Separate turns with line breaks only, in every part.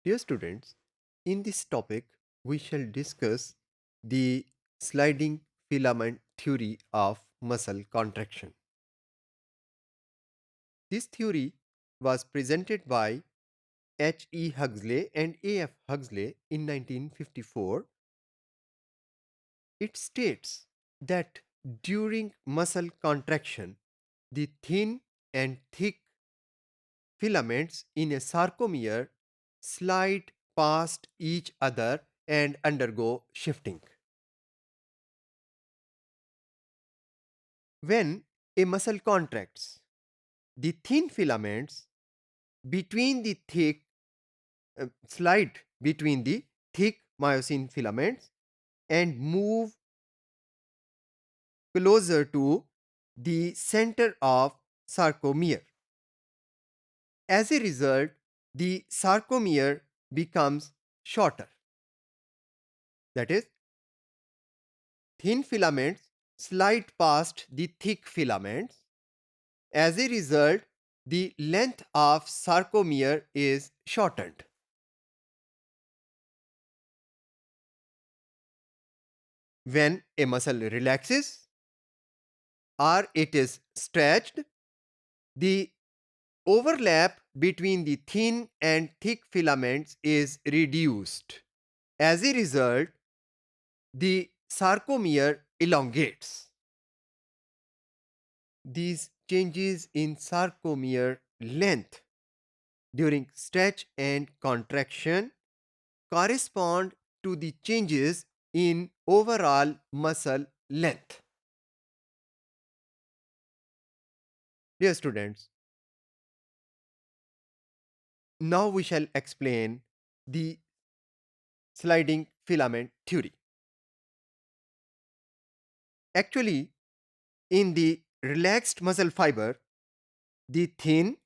Dear students, in this topic, we shall discuss the sliding filament theory of muscle contraction. This theory was presented by H. E. Huxley and A. F. Huxley in 1954. It states that during muscle contraction, the thin and thick filaments in a sarcomere slide past each other and undergo shifting. When a muscle contracts, the thin filaments between the thick slide between the thick myosin filaments and move closer to the center of sarcomere. As a result, the sarcomere becomes shorter. That is, thin filaments slide past the thick filaments. As a result, the length of sarcomere is shortened. When a muscle relaxes or it is stretched, the overlap between the thin and thick filaments is reduced. As a result, the sarcomere elongates. These changes in sarcomere length during stretch and contraction correspond to the changes in overall muscle length. Dear students, now we shall explain the sliding filament theory. Actually, in the relaxed muscle fiber, the thin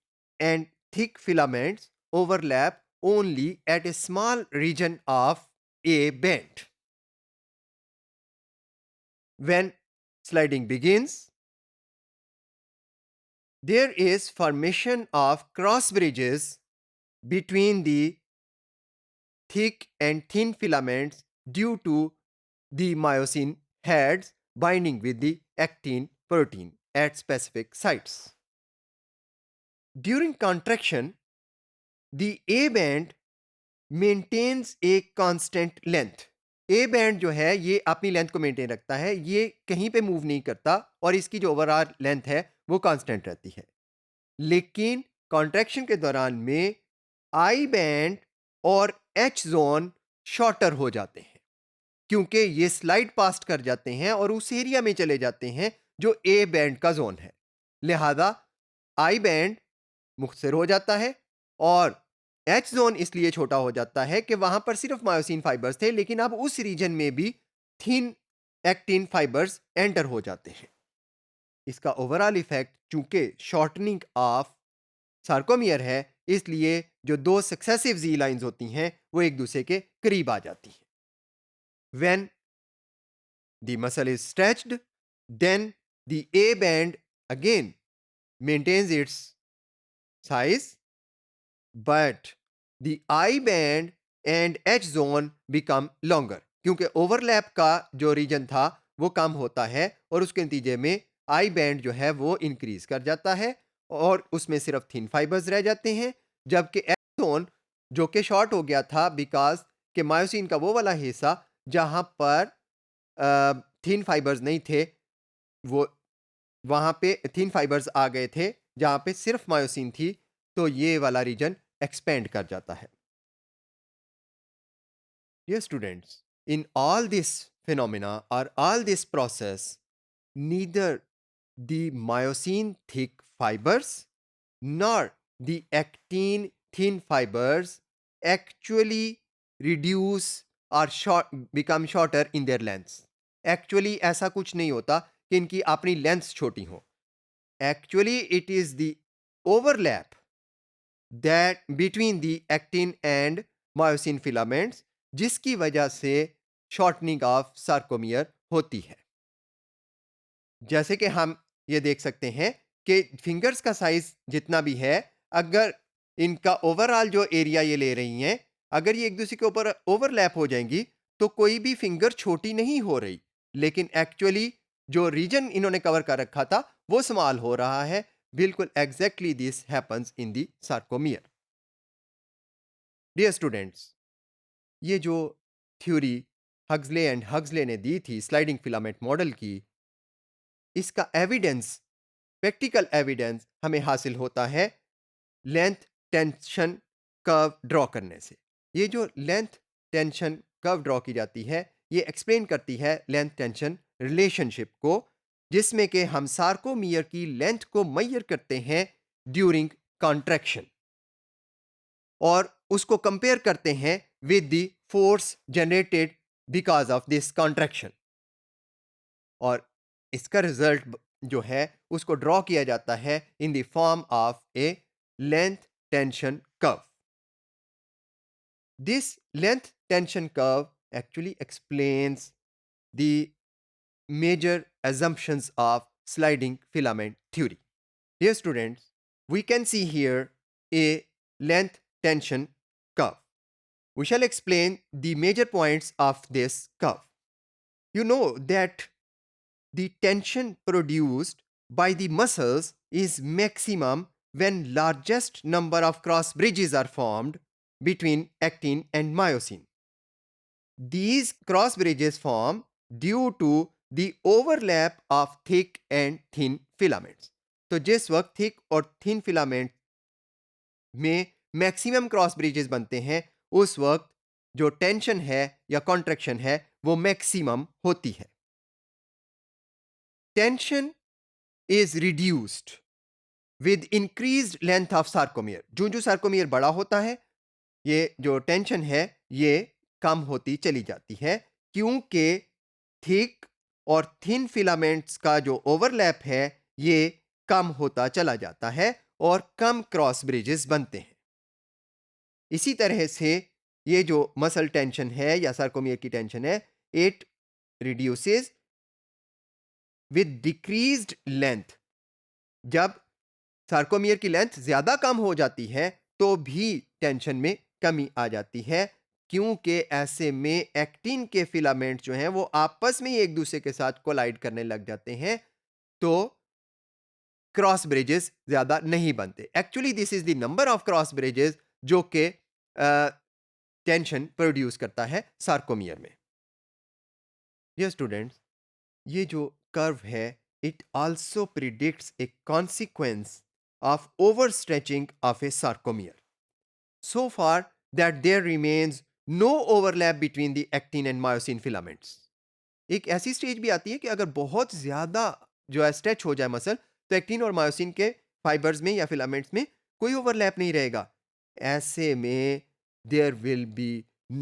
and thick filaments overlap only at a small region of a band. When sliding begins, there is formation of cross bridges between the thick and thin filaments due to the myosin heads binding with the actin protein at specific sites. During contraction, the A band maintains a constant length. A band जो है ये अपनी length को maintain रखता है, ये कहीं पे मूव नहीं करता और इसकी जो ओवरऑल लेंथ है वो कांस्टेंट रहती है. लेकिन कॉन्ट्रैक्शन के दौरान में आई बैंड और एच जोन शॉर्टर हो जाते हैं क्योंकि ये स्लाइड पास्ट कर जाते हैं और उस एरिया में चले जाते हैं जो ए बैंड का जोन है. लिहाजा आई बैंड मुख्तसर हो जाता है और एच जोन इसलिए छोटा हो जाता है कि वहां पर सिर्फ मायोसिन फाइबर्स थे, लेकिन अब उस रीजन में भी थिन एक्टिन फाइबर्स एंटर हो जाते हैं. इसका ओवरऑल इफेक्ट चूंकि शॉर्टनिंग ऑफ सार्कोमियर है, इसलिए जो दो सक्सेसिव जी लाइंस होती हैं वो एक दूसरे के करीब आ जाती हैं. When the muscle is stretched, then the A band again maintains its size, but the I band and H zone become longer क्योंकि ओवरलैप का जो रीजन था वो कम होता है और उसके नतीजे में आई बैंड जो है वो इंक्रीज कर जाता है और उसमें सिर्फ थिन फाइबर्स रह जाते हैं, जबकि एच जोन जो कि शॉर्ट हो गया था बिकॉज के मायोसिन का वो वाला हिस्सा जहां पर थिन फाइबर्स नहीं थे, वो वहां पे थिन फाइबर्स आ गए थे जहां पे सिर्फ मायोसिन थी, तो ये वाला रीजन एक्सपेंड कर जाता है. Dear students, in all this phenomena or all this process, neither the myosin thick fibers nor the actin thin fibers actually reduce or become shorter in their lengths. Actually ऐसा कुछ नहीं होता कि इनकी अपनी लेंथ्स छोटी हो. Actually it is the overlap that between the actin and myosin filaments जिसकी वजह से शॉर्टनिंग ऑफ सार्कोमियर होती है. जैसे कि हम ये देख सकते हैं कि फिंगर्स का साइज जितना भी है, अगर इनका ओवरऑल जो एरिया ये ले रही हैं, अगर ये एक दूसरे के ऊपर ओवरलैप हो जाएंगी तो कोई भी फिंगर छोटी नहीं हो रही, लेकिन एक्चुअली जो रीजन इन्होंने कवर कर रखा था वो स्मॉल हो रहा है। बिल्कुल exactly this happens in the sarcomere. Dear students, ये जो थ्योरी हग्सले एंड हग्सले ने दी थी स्लाइडिंग फिलामेंट मॉडल की, इसका एविडेंस, प्रैक्टिकल एविडेंस हमें हासिल होता है लेंथ टेंशन कर्व ड्रॉ करने से। ये जो लेंथ टेंशन कर्व ड्रॉ की जाती है, ये एक्सप्लेन करती है लेंथ टेंशन रिलेशनशिप को, जिसमें कि हम सार्कोमियर की लेंथ को मेजर करते हैं ड्यूरिंग कॉन्ट्रैक्शन और उसको कंपेयर करते हैं with the force generated because of this contraction, और इसका रिजल्ट जो है उसको ड्रॉ किया जाता है in the form of A length tension curve. This length tension curve actually explains the major assumptions of sliding filament theory. Dear students, we can see here a length tension curve. We shall explain the major points of this curve. You know that the tension produced by the muscles is maximum when largest number of cross bridges are formed between actin and myosin. These cross bridges form due to the overlap of thick and thin filaments. तो जिस वक्त thick और thin filament में maximum cross bridges बनते हैं, उस वक्त जो टेंशन है या कॉन्ट्रैक्शन है वो मैक्सिमम होती है। Tension is reduced with increased length of sarcomere. जो सार्कोमियर बड़ा होता है, ये जो टेंशन है ये कम होती चली जाती है, क्योंकि थिक और थिन फिलामेंट्स का जो ओवरलैप है ये कम होता चला जाता है और कम क्रॉस ब्रिजेस बनते हैं। इसी तरह से ये जो मसल टेंशन है या सार्कोमियर की टेंशन है, it reduces with decreased length. जब सार्कोमियर की लेंथ ज्यादा कम हो जाती है तो भी टेंशन में कमी आ जाती है, क्योंकि ऐसे में एक्टिन के फिलामेंट जो हैं वो आपस में ही एक दूसरे के साथ कोलाइड करने लग जाते हैं, तो क्रॉस ब्रिजेस ज्यादा नहीं बनते। Actually this is the number of cross bridges जो कि टेंशन प्रोड्यूस करता है सार्कोमियर में। ये स्टूडेंट्स, ये जो कर्व है it also predicts A consequence of overstretching of a sarcomere, so far that there remains no overlap between the actin and myosin filaments. एक ऐसी स्टेज भी आती है कि अगर बहुत ज्यादा जो है स्ट्रेच हो जाए मसल, तो एक्टिन और मायोसिन के फाइबर्स में या फिलामेंट्स में कोई ओवरलैप नहीं रहेगा। ऐसे में there will be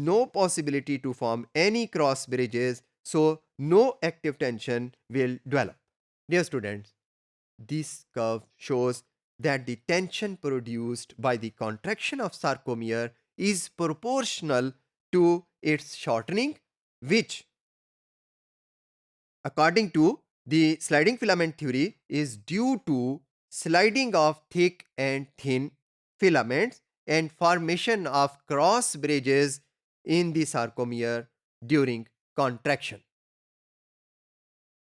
no possibility to form any cross bridges, so no active tension will develop. Dear students, this curve shows that the tension produced by the contraction of sarcomere is proportional to its shortening, which, according to the sliding filament theory, is due to sliding of thick and thin filaments and formation of cross bridges in the sarcomere during contraction.